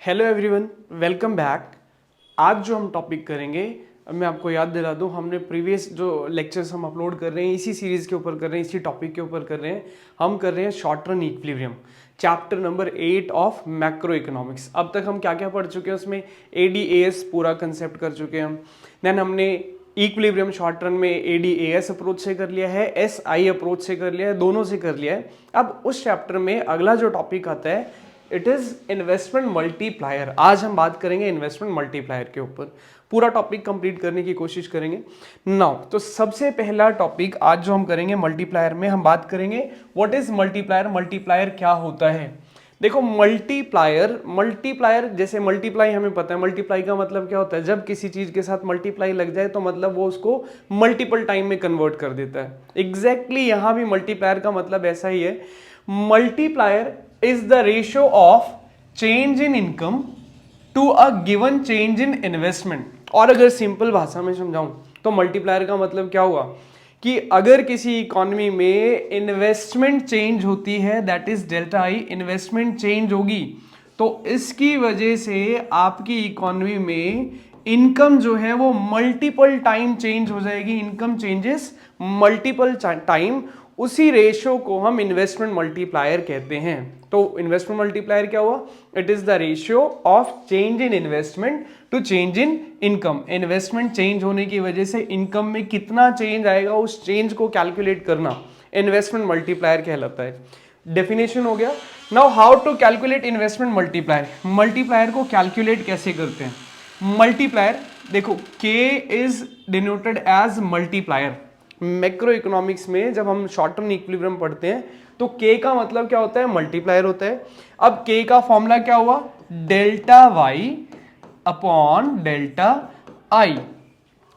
Hello everyone, welcome back. आज जो हम टॉपिक करेंगे, मैं आपको याद दिला दूं, हमने प्रीवियस जो लेक्चर्स हम अपलोड कर रहे हैं इसी सीरीज़ के ऊपर कर रहे हैं, इसी टॉपिक के ऊपर कर रहे हैं। हम कर रहे हैं short run equilibrium, chapter number 8 of macro economics. अब तक हम क्या क्या पढ़ चुके हैं उसमें? ADAS पूरा कंसेप्ट कर चुके हैं हम। देन हमने इक्विलिब्रियम शॉर्ट रन में ADAS अप्रोच से कर लिया है, SI अप्रोच से कर लिया है, दोनों से कर लिया है। अब उस चैप्टर में अगला जो टॉपिक आता है इट इज इन्वेस्टमेंट मल्टीप्लायर। आज हम बात करेंगे इन्वेस्टमेंट मल्टीप्लायर के ऊपर, पूरा टॉपिक कंप्लीट करने की कोशिश करेंगे। नाउ तो सबसे पहला टॉपिक आज जो हम करेंगे मल्टीप्लायर में, हम बात करेंगे व्हाट इज मल्टीप्लायर। मल्टीप्लायर क्या होता है? देखो मल्टीप्लायर जैसे मल्टीप्लाई हमें पता है, मल्टीप्लाई का मतलब क्या होता है? जब किसी चीज के साथ मल्टीप्लाई लग जाए तो मतलब वो उसको मल्टीपल टाइम में कन्वर्ट कर देता है। एग्जैक्टली यहां भी मल्टीप्लायर का मतलब ऐसा ही है। Multiplier is the ratio of change in income to a given change in investment। और अगर सिंपल भाषा में समझाऊं तो मल्टीप्लायर का मतलब क्या हुआ कि अगर किसी इकोनॉमी में इन्वेस्टमेंट चेंज होती है, that is delta I, investment change होगी तो इसकी वजह से आपकी इकोनॉमी में इनकम जो है वो मल्टीपल टाइम चेंज हो जाएगी। इनकम चेंजेस मल्टीपल टाइम, उसी रेशियो को हम इन्वेस्टमेंट मल्टीप्लायर कहते हैं। तो इन्वेस्टमेंट मल्टीप्लायर क्या हुआ? It is the ratio of change in investment to change in income. Investment change होने की वजह से इनकम में कितना चेंज आएगा, उस चेंज को कैलकुलेट करना इन्वेस्टमेंट मल्टीप्लायर कहलाता है। डेफिनेशन हो गया। Now how to calculate investment multiplier. Multiplier को कैलकुलेट कैसे करते हैं? मल्टीप्लायर देखो, K is denoted as multiplier. Macroeconomics में जब हम शॉर्ट टर्म इक्विलिब्रियम पढ़ते हैं तो K का मतलब क्या होता है? मल्टीप्लायर होता है। अब K का फॉर्मूला क्या हुआ? Delta Y upon delta I.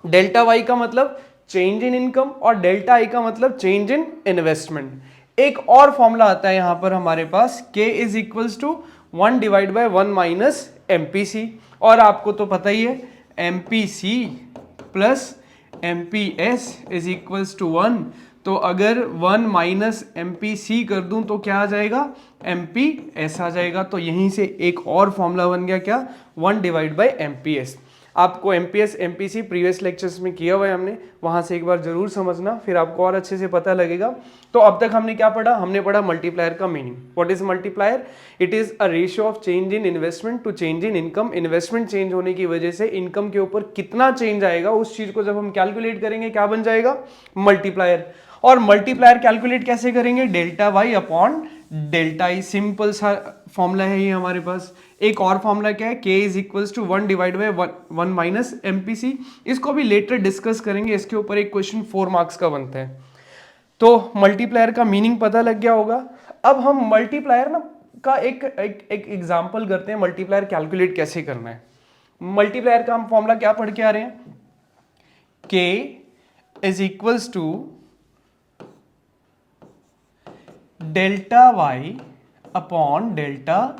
Delta Y का मतलब चेंज इन इनकम और डेल्टा आई का मतलब चेंज इन इन्वेस्टमेंट। एक और फॉर्मूला आता है यहां पर हमारे पास, K is equals to 1 divide by 1 minus MPC। और आपको तो पता ही है MPC plus MPS is equals to 1। तो अगर 1 माइनस MPC कर दूं तो क्या आ जाएगा? MPS आ जाएगा। तो यहीं से एक और फॉर्मूला बन गया, क्या? 1 डिवाइड बाय MPS। आपको MPS MPC प्रीवियस लेक्चर्स में किया हुआ है हमने, वहां से एक बार जरूर समझना, फिर आपको और अच्छे से पता लगेगा। तो अब तक हमने क्या पढ़ा? हमने पढ़ा मल्टीप्लायर का meaning. What is multiplier? It is a ratio of change in investment to change in income. Investment change होने की वजह से इनकम के ऊपर कितना चेंज आएगा, उस चीज को जब हम कैलकुलेट करेंगे क्या बन जाएगा? मल्टीप्लायर। और मल्टीप्लायर कैलकुलेट कैसे करेंगे? Delta Y upon delta I. Simple सा फॉर्मूला है ये हमारे पास। एक और फॉर्मूला क्या है? K is equals to 1 divide by 1 minus MPC। इसको भी लेटर डिस्कस करेंगे, इसके ऊपर एक क्वेश्चन 4 मार्क्स का बनता है। तो मल्टीप्लायर का मीनिंग पता लग गया होगा। अब हम मल्टीप्लायर ना का एक एग्जांपल करते हैं, मल्टीप्लायर कैलकुलेट कैसे करना है। मल्टीप्लायर का हम फॉर्मूला क्या पढ़ के आ रहे हैं? K is equals to delta Y upon delta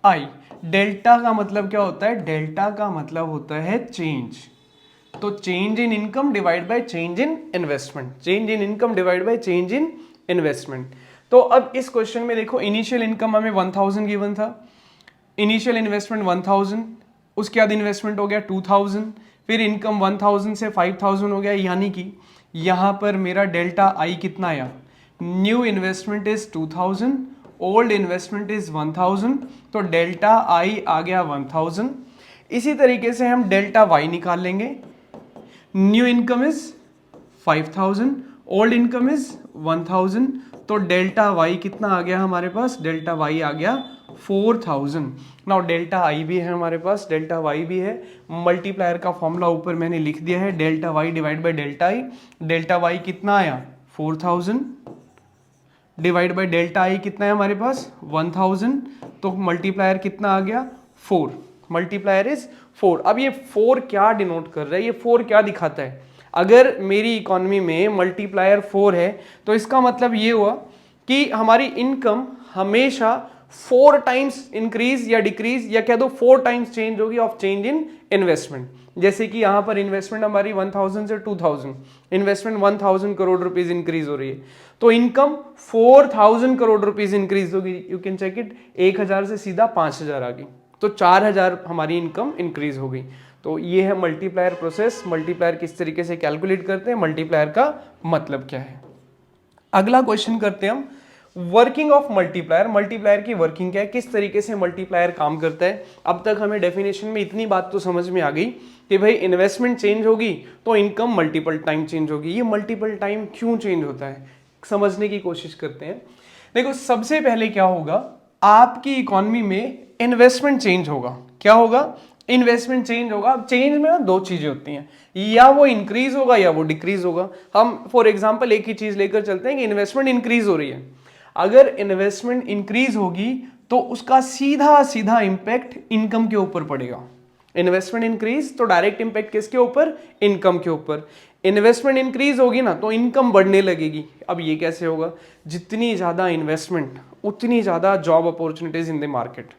I. Delta का मतलब क्या होता है? डेल्टा का मतलब होता है चेंज। तो change in income divide by change in investment. Change in income divide by change in investment. तो अब इस क्वेश्चन में देखो, इनिशियल इनकम हमें 1000 गिवन था, इनिशियल इन्वेस्टमेंट 1000, उसके बाद इन्वेस्टमेंट हो गया 2000, फिर इनकम 1000 से 5000 हो गया। यानी कि यहां पर मेरा डेल्टा आई कितना आया? New investment is 2000, old investment is 1000, तो डेल्टा आई आ गया 1000। इसी तरीके से हम डेल्टा वाई निकाल लेंगे। New income is 5000, old income is 1000, तो डेल्टा वाई कितना आ गया हमारे पास? डेल्टा वाई आ गया 4000। नाउ डेल्टा आई भी है हमारे पास, डेल्टा वाई भी है। मल्टीप्लायर का फॉर्मूला ऊपर मैंने लिख दिया है, delta Y divide by delta I. Delta Y कितना आया? 4000 डिवाइड बाय डेल्टा आई कितना है हमारे पास? 1000। तो मल्टीप्लायर कितना आ गया? 4। Multiplier is 4। अब ये 4 क्या डिनोट कर रहा है? ये 4 क्या दिखाता है? अगर मेरी इकोनॉमी में मल्टीप्लायर 4 है तो इसका मतलब ये हुआ कि हमारी इनकम हमेशा 4 टाइम्स इंक्रीज या डिक्रीज या कह दो 4 टाइम्स चेंज होगी ऑफ चेंज इन इन्वेस्टमेंट। जैसे कि यहां पर इन्वेस्टमेंट हमारी 1000 से 2000, इन्वेस्टमेंट 1000 करोड़ रुपीज इंक्रीज हो रही है, तो इनकम 4000 करोड़ रुपीज इंक्रीज होगी। यू कैन चेक इट, 1000 से सीधा 5000 आ गई। तो 4000 हमारी इनकम इंक्रीज हो गई। तो ये है मल्टीप्लायर प्रोसेस। मल्टीप्लायर किस तरीके से कैलकुलेट करते हैं, मल्टीप्लायर का मतलब क्या है। अगला क्वेश्चन करते हैं हम, वर्किंग ऑफ मल्टीप्लायर। मल्टीप्लायर की वर्किंग क्या है, किस तरीके से मल्टीप्लायर काम करता है। अब तक हमें डेफिनेशन में इतनी बात तो समझ में आ गई कि भाई इन्वेस्टमेंट चेंज होगी तो इनकम मल्टीपल टाइम चेंज होगी। ये मल्टीपल टाइम क्यों चेंज होता है, समझने की कोशिश करते हैं। देखो, सबसे पहले क्या होगा, आपकी इकोनॉमी में इन्वेस्टमेंट चेंज होगा। क्या होगा, इन्वेस्टमेंट चेंज होगा। अब चेंज में ना दो चीजें होती हैं, या वो इंक्रीज होगा या वो डिक्रीज होगा। हम फॉर एग्जांपल एक ही चीज लेकर चलते हैं कि इन्वेस्टमेंट इंक्रीज हो रही है। अगर इन्वेस्टमेंट इंक्रीज होगी तो उसका सीधा सीधा इंपैक्ट इनकम के ऊपर पड़ेगा। इन्वेस्टमेंट इंक्रीज तो डायरेक्ट इंपैक्ट किसके ऊपर, इनकम के ऊपर। इन्वेस्टमेंट इंक्रीज होगी ना तो इनकम बढ़ने लगेगी। अब ये कैसे होगा, जितनी ज्यादा इन्वेस्टमेंट उतनी ज्यादा job opportunities in the market.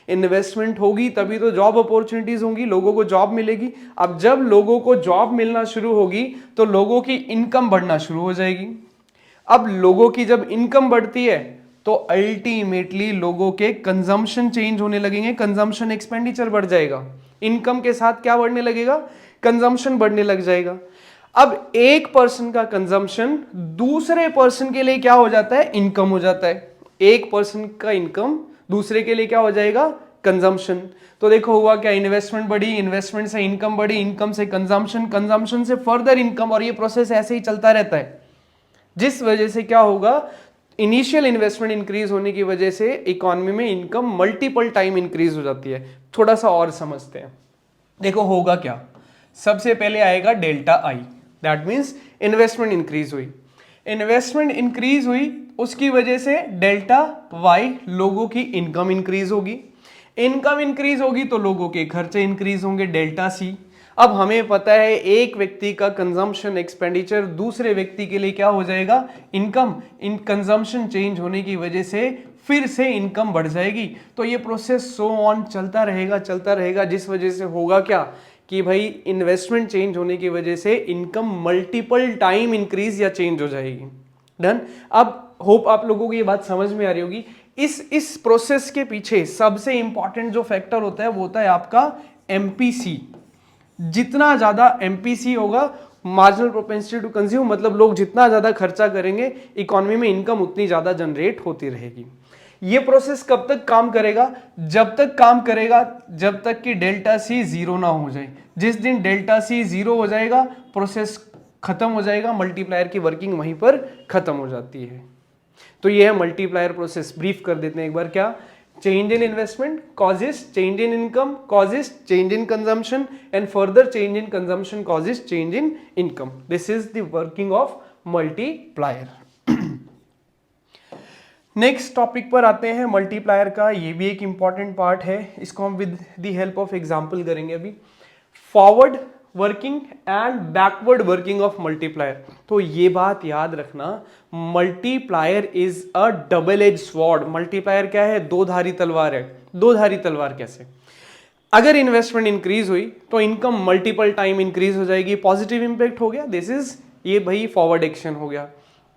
Investment होगी तभी तो जॉब अपॉर्चुनिटीज होंगी, लोगों को जॉब मिलेगी। अब जब लोगों को जॉब मिलना शुरू होगी तो लोगों की इनकम बढ़ना शुरू हो जाएगी। अब लोगों की जब इनकम बढ़ती है तो अल्टीमेटली लोगों के कंजम्पशन चेंज होने लगेंगे, कंजम्पशन एक्सपेंडिचर बढ़ जाएगा। इनकम के साथ क्या बढ़ने लगेगा, कंजम्पशन बढ़ने लग जाएगा। अब एक पर्सन का कंजम्पशन दूसरे पर्सन के लिए क्या हो जाता है, इनकम हो जाता है। एक पर्सन का इनकम दूसरे के लिए क्या हो जाएगा, कंजम्पशन। तो देखो हुआ क्या, इन्वेस्टमेंट बढ़ी, इन्वेस्टमेंट से इनकम बढ़ी, इनकम से कंजम्पशन, कंजम्पशन से फर्दर इनकम, और ये प्रोसेस ऐसे ही चलता रहता है। जिस वजह से क्या होगा, इनिशियल इन्वेस्टमेंट इंक्रीज होने की वजह से इकोनॉमी में इनकम मल्टीपल टाइम इंक्रीज हो जाती है। थोड़ा सा और समझते हैं। देखो होगा क्या, सबसे पहले आएगा delta I, that means investment increase हुई। इन्वेस्टमेंट इंक्रीज हुई उसकी वजह से डेल्टा वाई, लोगों की इनकम इंक्रीज होगी। इनकम इंक्रीज होगी तो लोगों के खर्चे इंक्रीज होंगे, डेल्टा सी। अब हमें पता है एक व्यक्ति का कंजम्पशन एक्सपेंडिचर दूसरे व्यक्ति के लिए क्या हो जाएगा, इनकम। इन कंजम्पशन चेंज होने की वजह से फिर से इनकम बढ़ जाएगी। तो ये प्रोसेस सो ऑन चलता रहेगा, जिस वजह से होगा क्या कि भाई इन्वेस्टमेंट चेंज होने की वजह से इनकम मल्टीपल टाइम इंक्रीज या चेंज हो जाएगी। डन। अब होप आप लोगों को ये बात समझ में आ रही होगी। इस प्रोसेस के पीछे सबसे इंपॉर्टेंट जो फैक्टर होता है वो होता है आपका एमपीसी। जितना ज्यादा एमपीसी होगा, मार्जिनल प्रोपेंसिटी टू कंज्यूम, मतलब लोग जितना ज्यादा खर्चा करेंगे इकोनॉमी में इनकम उतनी ज्यादा जनरेट होती रहेगी। ये प्रोसेस कब तक काम करेगा, जब तक काम करेगा जब तक कि डेल्टा सी जीरो ना हो जाए। जिस दिन डेल्टा सी जीरो हो जाएगा प्रोसेस खत्म हो जाएगा, मल्टीप्लायर की वर्किंग वहीं पर खत्म हो जाती है। तो ये है मल्टीप्लायर प्रोसेस। ब्रीफ कर देते हैं एक बार, क्या, change in investment causes change in income, causes change in consumption, and further change in consumption causes change in income. This is the working of multiplier. Next topic पर आते हैं multiplier का। ये भी एक इंपॉर्टेंट पार्ट है, इसको हम with the help of example करेंगे अभी। Forward working and backward working of multiplier. तो ये बात याद रखना, multiplier is a double edge sword. Multiplier क्या है, दो धारी तलवार है। दो धारी तलवार कैसे, अगर इन्वेस्टमेंट इंक्रीज हुई तो इनकम मल्टीपल टाइम इंक्रीज हो जाएगी, पॉजिटिव इंपैक्ट हो गया, दिस इज ये भाई फॉरवर्ड एक्शन हो गया।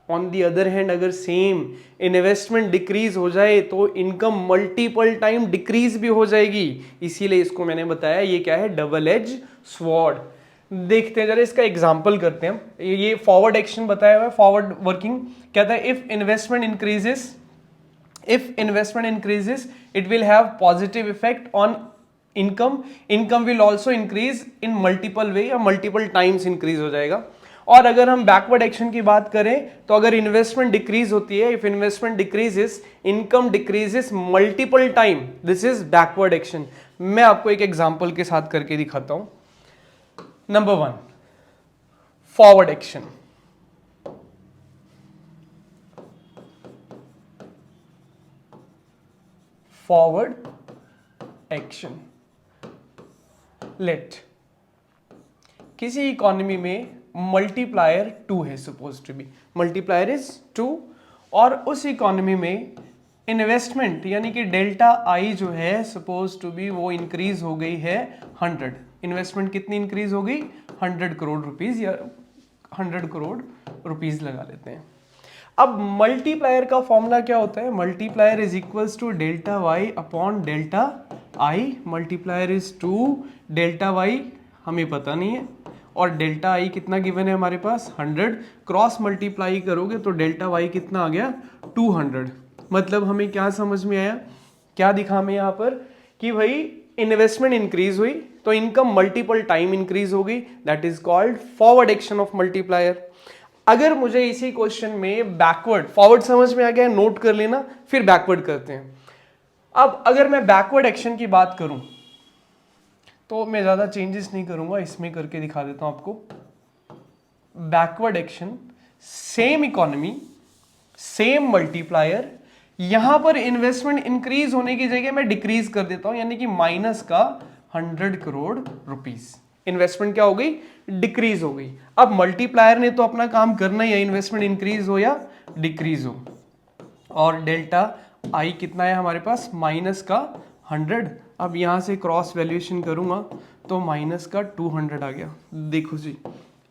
ऑन दी अदर हैंड अगर सेम इन्वेस्टमेंट डिक्रीज हो जाए तो इनकम मल्टीपल टाइम डिक्रीज भी हो जाएगी, इसीलिए इसको मैंने बताया ये क्या है, डबल एज स्वॉर्ड। देखते हैं जरा इसका एग्जांपल करते हैं। ये फॉरवर्ड एक्शन बताया हुआ है, फॉरवर्ड वर्किंग कहता है if investment increases it will have positive effect on income will also increase in multiple way, या मल्टीपल टाइम्स इंक्रीज हो जाएगा। और अगर हम बैकवर्ड एक्शन की बात करें तो अगर इन्वेस्टमेंट डिक्रीज होती है, if investment decreases income decreases multiple time, this is backward action. मैं आपको एक एग्जांपल के साथ करके दिखाता हूं। Number 1, forward action. Forward action, let किसी इकोनॉमी में मल्टीप्लायर 2 है, suppose to be multiplier is 2, और उस इकोनॉमी में इन्वेस्टमेंट यानी कि डेल्टा आई जो है सपोज टू बी वो इंक्रीज हो गई है 100। इन्वेस्टमेंट कितनी इंक्रीज हो गई, 100 करोड़ रुपीज, या 100 करोड़ रुपीज लगा लेते हैं। अब मल्टीप्लायर का फॉर्मूला क्या होता है, multiplier is equals to delta Y upon delta I multiplier is 2, delta Y हमें पता नहीं है, और डेल्टा आई कितना गिवन है हमारे पास 100, क्रॉस मल्टीप्लाई करोगे तो डेल्टा वाई कितना आ गया 200। मतलब हमें क्या समझ में आया, क्या दिखा हमें यहाँ पर कि भाई इन्वेस्टमेंट इंक्रीज हुई तो इनकम मल्टीपल टाइम इंक्रीज होगी, that is called forward action of multiplier. अगर मुझे इसी क्वेश्चन में बैकवर्ड, फॉरवर्ड समझ में आ गया, नोट कर लेना, फिर बैकवर्ड करते हैं। अब अगर मैं बैकवर्ड एक्शन की बात करूं तो मैं ज्यादा चेंजेस नहीं करूंगा, इसमें करके दिखा देता हूं आपको। Backward action, same economy, same multiplier, यहां पर इन्वेस्टमेंट इंक्रीज होने की जगह मैं डिक्रीज कर देता हूं, यानी कि माइनस का 100 करोड़ रुपीस। इन्वेस्टमेंट क्या हो गई, डिक्रीज हो गई। अब मल्टीप्लायर ने तो अपना काम करना ही है, इन्वेस्टमेंट इंक्रीज हो या डिक्रीज हो। और डेल्टा आई कितना है हमारे पास, माइनस का 100। अब यहां से क्रॉस वैल्यूएशन करूंगा तो माइनस का 200 आ गया। देखो जी,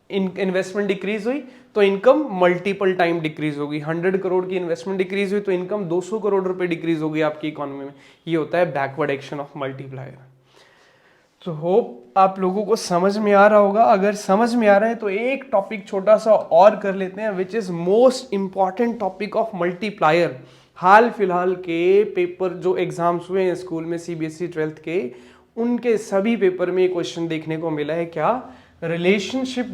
इन्वेस्टमेंट डिक्रीज हुई तो इनकम मल्टीपल टाइम डिक्रीज होगी। 100 करोड़ की इन्वेस्टमेंट डिक्रीज हुई तो इनकम 200 करोड़ रुपए डिक्रीज होगी आपकी इकोनॉमी में। ये होता है बैकवर्ड एक्शन ऑफ मल्टीप्लायर। तो होप आप लोगों को समझ में आ रहा होगा। अगर समझ में आ रहा है तो एक टॉपिक छोटा सा और कर लेते हैं, which is most important topic of multiplier. हाल फिलहाल के पेपर जो एग्जाम्स हुए हैं स्कूल में सीबीएसई 12th के, उनके सभी पेपर में क्वेश्चन देखने को मिला है। क्या, relationship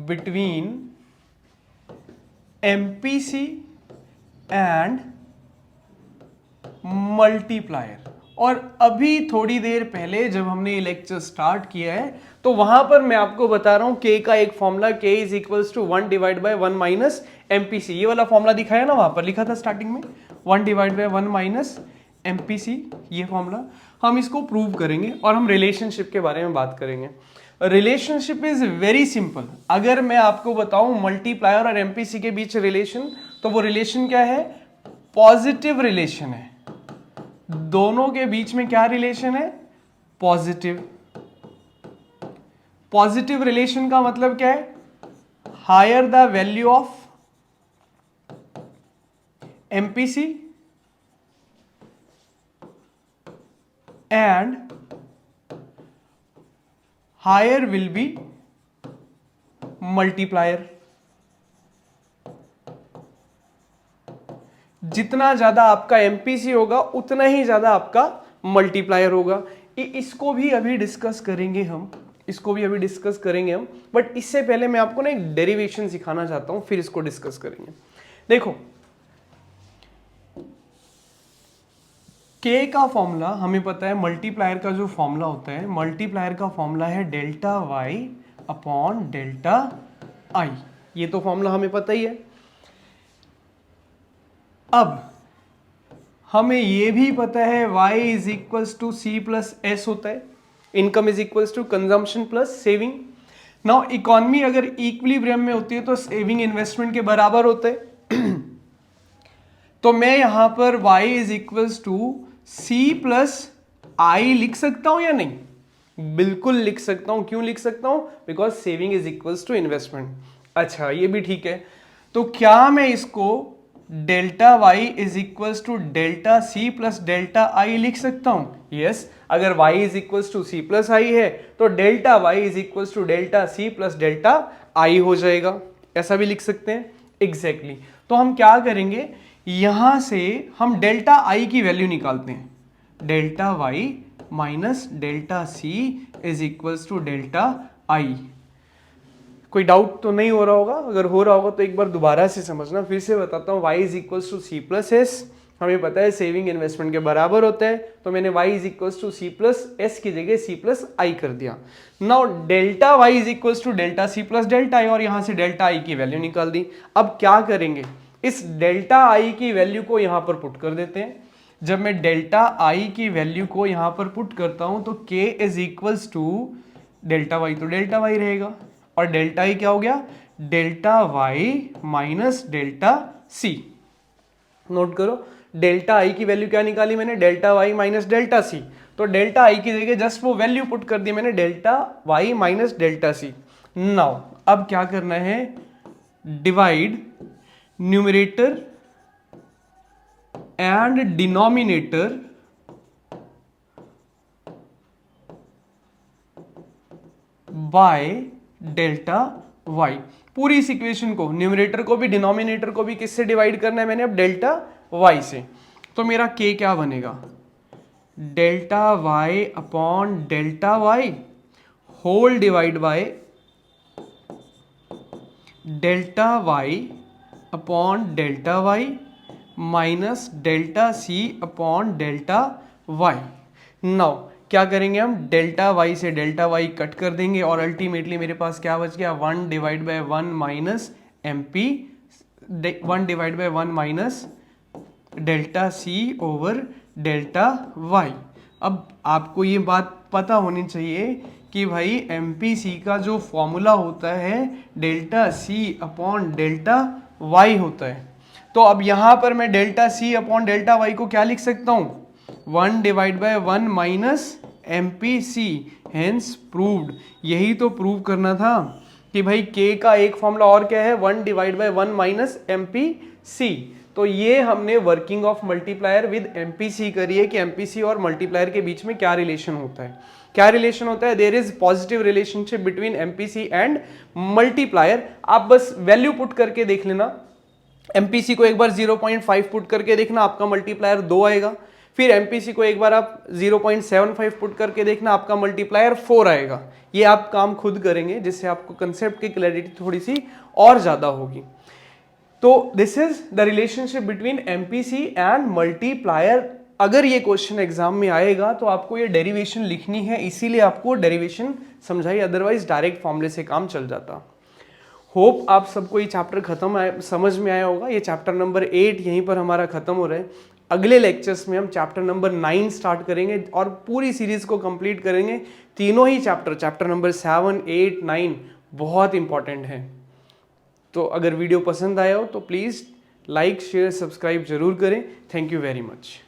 between MPC and multiplier. और अभी थोड़ी देर पहले जब हमने ये लेक्चर स्टार्ट किया है तो वहां पर मैं आपको बता रहा हूं के का एक formula, K is equals to 1 divide by 1 minus MPC. ये वाला फॉर्मूला दिखाया ना, वहां पर लिखा था स्टार्टिंग में 1 डिवाइड बाय 1 माइनस एमपीसी, ये फॉर्मूला। हम इसको प्रूव करेंगे और हम रिलेशनशिप के बारे में बात करेंगे। Relationship is very simple. अगर मैं आपको बताऊं मल्टीप्लायर और एमपीसी के बीच रिलेशन, तो वो रिलेशन क्या है, पॉजिटिव रिलेशन है। दोनों के बीच में क्या रिलेशन है, पॉजिटिव। पॉजिटिव रिलेशन का मतलब क्या है, higher the value of MPC and higher will be multiplier. जितना ज्यादा आपका एमपीसी होगा उतना ही ज्यादा आपका मल्टीप्लायर होगा। इसको भी अभी डिस्कस करेंगे हम, बट इससे पहले मैं आपको ना एक डेरिवेशन सिखाना चाहता हूं, फिर इसको डिस्कस करेंगे। देखो, के का फॉर्मूला हमें पता है, मल्टीप्लायर का जो फॉर्मूला होता है, मल्टीप्लायर का फॉर्मूला है delta Y upon delta I. ये तो फॉर्मूला हमें पता ही है। अब हमें ये भी पता है y is equals to C plus S होता है, income is equals to consumption plus saving. Now economy अगर इक्विलिब्रियम में होती है तो सेविंग इन्वेस्टमेंट के बराबर होते हैं। तो मैं यहां पर y is equals to C plus I लिख सकता हूं या नहीं, बिल्कुल लिख सकता हूं। क्यों लिख सकता हूं, because saving is equals to investment. अच्छा, ये भी ठीक है। तो क्या मैं इसको delta Y is equals to delta C plus delta I लिख सकता हूं? यस, अगर y is equals to C plus I है तो delta y is equals to delta C plus delta I हो जाएगा। ऐसा भी लिख सकते हैं, एग्जैक्टली। तो हम क्या करेंगे, यहां से हम डेल्टा आई की वैल्यू निकालते हैं। Delta Y minus delta C is equals to delta I. कोई डाउट तो नहीं हो रहा होगा? अगर हो रहा होगा तो एक बार दोबारा से समझना, फिर से बताता हूँ। y is equals to C plus S, हमें पता है सेविंग इन्वेस्टमेंट के बराबर होता है, तो मैंने y is equals to C plus S की जगह सी प्लस आई कर दिया। Now delta y is equals to delta C plus delta I, और यहां से डेल्टा आई की वैल्यू निकाल दी। अब क्या करेंगे, इस डेल्टा आई की वैल्यू को यहां पर पुट कर देते हैं। जब मैं डेल्टा आई की वैल्यू को यहां पर पुट करता हूं तो k is equals to delta Y, तो डेल्टा वाई रहेगा, और डेल्टा आई क्या हो गया, delta Y minus delta C. Note करो, डेल्टा आई की वैल्यू क्या निकाली मैंने, delta Y minus delta C. तो डेल्टा आई की जगह जस्ट वो वैल्यू पुट कर दी मैंने, delta Y minus delta C. Now अब क्या करना है, divide numerator and denominator by delta Y. पूरी इस इक्वेशन को, न्यूमरेटर को भी डिनोमिनेटर को भी किससे डिवाइड करना है मैंने, अब डेल्टा वाई से। तो मेरा k क्या बनेगा, delta Y upon delta Y whole divide by delta Y upon delta Y minus delta C upon delta Y. Now क्या करेंगे हम, डेल्टा वाई से डेल्टा वाई कट कर देंगे और अल्टीमेटली मेरे पास क्या बच गया, 1 divide by 1 minus M P, 1 divide by 1 minus delta C over delta Y. अब आपको ये बात पता होनी चाहिए कि भाई एम पी सी का जो फॉर्मूला होता है delta C upon delta Y होता है। तो अब यहाँ पर मैं delta C upon delta Y को क्या लिख सकता हूँ, 1 divide by 1 minus M P C, hence proved. यही तो प्रूव करना था कि भाई k का एक फॉर्मूला और क्या है, 1 divide by 1 minus M P C. तो ये हमने working of multiplier with M P C करी है कि एम पी सी और मल्टीप्लायर के बीच में क्या रिलेशन होता है। क्या रिलेशन होता है, there is positive relationship between M P C and multiplier. आप बस वैल्यू पुट करके देख लेना, एमपीसी को एक बार 0.5 पुट करके देखना, आपका मल्टीप्लायर 2 आएगा। फिर एमपीसी को एक बार आप 0.75 पुट करके देखना, आपका मल्टीप्लायर 4 आएगा। ये आप काम खुद करेंगे जिससे आपको कंसेप्ट की क्लैरिटी थोड़ी सी और ज्यादा होगी। तो this is the relationship between MPC and multiplier. अगर ये क्वेश्चन एग्जाम में आएगा तो आपको ये डेरिवेशन लिखनी है, इसीलिए आपको डेरिवेशन समझाई, अदरवाइज डायरेक्ट फॉर्मूले से काम चल जाता। होप आप सबको ये चैप्टर समझ में आया होगा। ये चैप्टर नंबर 8 यहीं पर हमारा खत्म हो रहा है। अगले लेक्चर्स में हम चैप्टर नंबर 9 स्टार्ट करेंगे और पूरी सीरीज को कंप्लीट करेंगे। तीनों ही चैप्टर नंबर 7, 8, 9 बहुत इंपॉर्टेंट है। तो अगर वीडियो पसंद आया हो तो प्लीज़ लाइक, शेयर, सब्सक्राइब जरूर करें। Thank you very much.